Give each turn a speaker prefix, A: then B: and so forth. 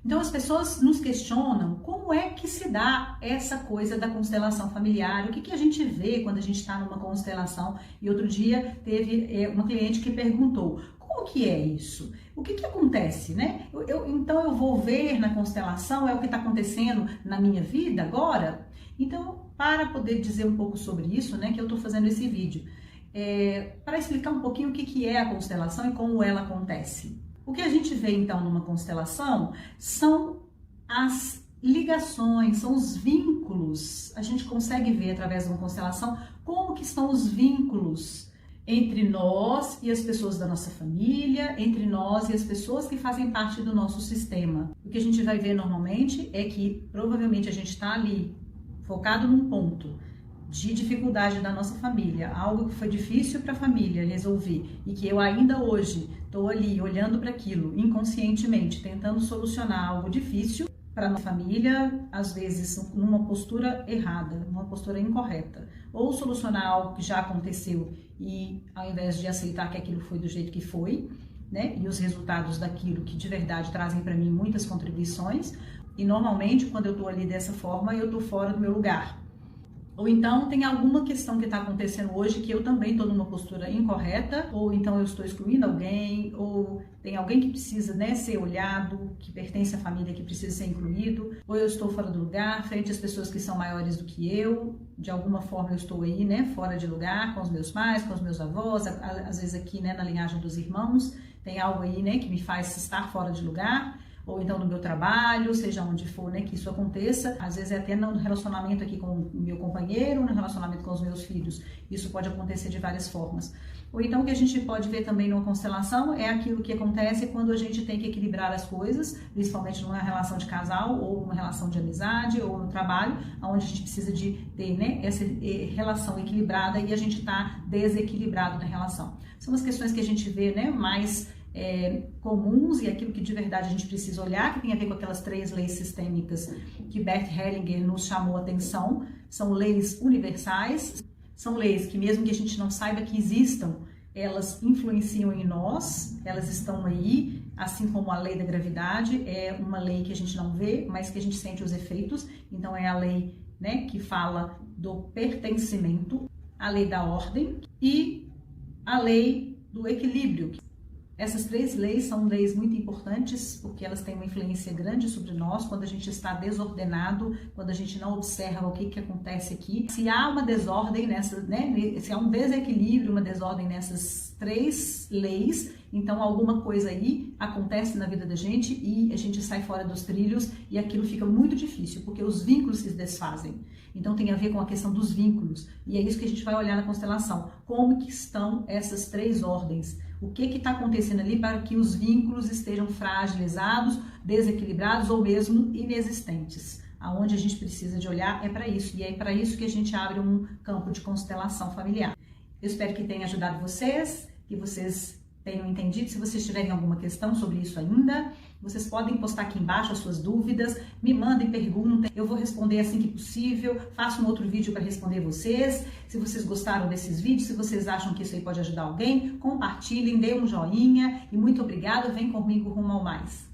A: Então as pessoas nos questionam como é que se dá essa coisa da constelação familiar, o que a gente vê quando a gente está numa constelação. E outro dia teve uma cliente que perguntou, como que é isso? O que acontece, né? Então eu vou ver na constelação, é o que está acontecendo na minha vida agora? Então, para poder dizer um pouco sobre isso, né, que eu estou fazendo esse vídeo, para explicar um pouquinho o que é a constelação e como ela acontece. O que a gente vê então numa constelação são as ligações, são os vínculos. A gente consegue ver através de uma constelação como que estão os vínculos entre nós e as pessoas da nossa família, entre nós e as pessoas que fazem parte do nosso sistema. O que a gente vai ver normalmente é que provavelmente a gente está ali focado num ponto de dificuldade da nossa família, algo que foi difícil para a família resolver e que eu ainda hoje estou ali olhando para aquilo inconscientemente, tentando solucionar algo difícil para a nossa família, às vezes numa postura errada, numa postura incorreta, ou solucionar algo que já aconteceu e ao invés de aceitar que aquilo foi do jeito que foi, né, e os resultados daquilo que de verdade trazem para mim muitas contribuições, e normalmente quando eu estou ali dessa forma eu estou fora do meu lugar. Ou então tem alguma questão que está acontecendo hoje que eu também estou numa postura incorreta, ou então eu estou excluindo alguém, ou tem alguém que precisa, né, ser olhado, que pertence à família, que precisa ser incluído, ou eu estou fora do lugar, frente às pessoas que são maiores do que eu, de alguma forma eu estou aí, né, fora de lugar, com os meus pais, com os meus avós, às vezes aqui, né, na linhagem dos irmãos, tem algo aí, né, que me faz estar fora de lugar. Ou então no meu trabalho, seja onde for, né, que isso aconteça. Às vezes é até no relacionamento aqui com o meu companheiro, no relacionamento com os meus filhos. Isso pode acontecer de várias formas. Ou então o que a gente pode ver também numa constelação é aquilo que acontece quando a gente tem que equilibrar as coisas, principalmente numa relação de casal, ou numa relação de amizade, ou no trabalho, onde a gente precisa de ter, né, essa relação equilibrada e a gente está desequilibrado na relação. São as questões que a gente vê, né, mais comuns e aquilo que de verdade a gente precisa olhar, que tem a ver com aquelas 3 leis sistêmicas que Bert Hellinger nos chamou a atenção. São leis universais, são leis que mesmo que a gente não saiba que existam, elas influenciam em nós, elas estão aí, assim como a lei da gravidade é uma lei que a gente não vê, mas que a gente sente os efeitos. Então é a lei, né, que fala do pertencimento, a lei da ordem e a lei do equilíbrio. Essas 3 leis são leis muito importantes porque elas têm uma influência grande sobre nós quando a gente está desordenado, quando a gente não observa o que acontece aqui. Se há uma desordem nessa, né, se há um desequilíbrio, uma desordem nessas 3 leis, então alguma coisa aí acontece na vida da gente e a gente sai fora dos trilhos e aquilo fica muito difícil, porque os vínculos se desfazem. Então tem a ver com a questão dos vínculos e é isso que a gente vai olhar na constelação. Como que estão essas 3 ordens? O que está acontecendo ali para que os vínculos estejam fragilizados, desequilibrados ou mesmo inexistentes? Aonde a gente precisa de olhar é para isso, e é para isso que a gente abre um campo de constelação familiar. Eu espero que tenha ajudado vocês, que vocês tenham entendido. Se vocês tiverem alguma questão sobre isso ainda, vocês podem postar aqui embaixo as suas dúvidas, me mandem perguntas, eu vou responder assim que possível, faço um outro vídeo para responder vocês. Se vocês gostaram desses vídeos, se vocês acham que isso aí pode ajudar alguém, compartilhem, dê um joinha e muito obrigada, vem comigo rumo ao mais.